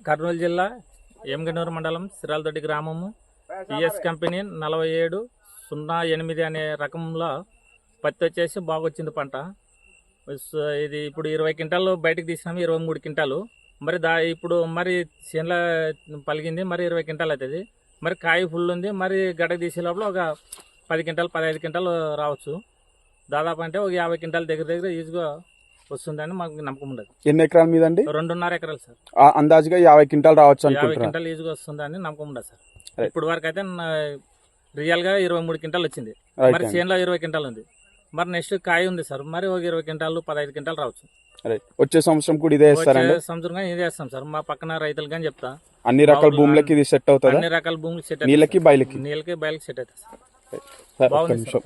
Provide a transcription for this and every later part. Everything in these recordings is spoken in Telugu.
కర్నూలు జిల్లా ఏమగనూరు మండలం సిరాలదొడ్డి గ్రామము టిఎస్ కంపెనీ 4708 అనే రకంలో పత్తి వచ్చేసి బాగా వచ్చింది పంట. ఇది ఇప్పుడు 20 క్వింటాలు బయటకు తీసినాము, 23 క్వింటాలు. మరి ఇప్పుడు మరి చేనుల పలిగింది, మరి 20 క్వింటాలు అవుతుంది. మరి కాయ ఫుల్ ఉంది, మరి గడ్డకు తీసే లోపల ఒక 10 క్వింటాలు 15 క్వింటాలు రావచ్చు. దాదాపు అంటే ఒక 50 క్వింటాలు దగ్గర ఈజీగా వస్తుందని మాకు నమ్మకం ఉండదు. ఎన్ని ఎకరాల మీద అండి? 2.5 ఎకరాలు సార్. అందాజుగా 50 క్వింటాలు రావచ్చు 50 క్వింటాలు ఈజీగా వస్తుందని నమ్మకం ఉండదు సార్. ఇప్పుడు వరకు అయితే రియల్ గా 23 క్వింటాలు వచ్చింది. మరి చేనులో 20 క్వింటాలు ఉంది. మరి నెక్స్ట్ కాయ ఉంది సార్, మరి ఒక 20 క్వింటాలు 15 క్వింటాలు రావచ్చు. వచ్చే సంవత్సరం కూడా ఇదే వేస్తారండి? సంవత్సరం ఇదే వేస్తాం సార్. మా పక్కన రైతులు కానీ చెప్తా, అన్ని రకాల భూములకి ఇది సెట్ అవుతుంది. అన్ని రకాల భూములు సెట్, నీళ్ళకి బయలుకి సెట్ అవుతుంది సార్. బాగుంది సార్.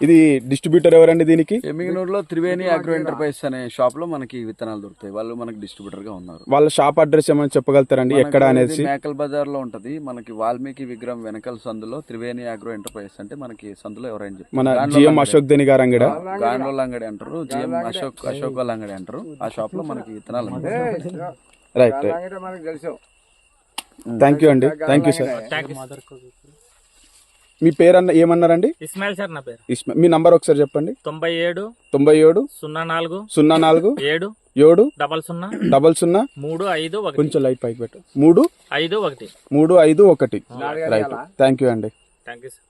ఇది డిస్ట్రిబ్యూటర్ ఎవరండి దీనికి? ఎమ్మిగనూరులో త్రివేణి అగ్రో ఎంటర్ప్రైజెస్ అనే షాప్ లో మనకి విత్తనాలు దొరుకుతాయి. వాళ్ళు మనకి డిస్ట్రిబ్యూటర్ గా ఉన్నారు. వాళ్ళ షాప్ అడ్రస్ ఏమైనా చెప్పగలుగుతారండి? ఎక్కడ అనేది? మేకల్ బజార్ లో ఉంటది. మనకి వాల్మీకి విగ్రహం వెనకల సందులో త్రివేణి అగ్రో ఎంటర్ప్రైజెస్ అంటే మనకి సందులో ఎవరైనా మన జిఎం అశోక్ దేని గారు అంగడి, గాండ్లోల అంగడి అంటారు, జిఎం అశోక్ వాళ్ళ అంగడి అంటారు. ఆ షాప్ లో మనకి విత్తనాలు ఉంటాయి. రైట్. థ్యాంక్ యూ అండి. Thank you sir. మీ పేరు ఏమన్నారండి? ఇస్మాయిల్ సార్ నా పేరు. మీ నంబర్ ఒకసారి చెప్పండి. 97 97 04 04 7 7 00 00 351. కొంచెం లైట్ పైకి పెట్టు. 351 351. రైట్. థ్యాంక్ యూ అండి. Thank you sir.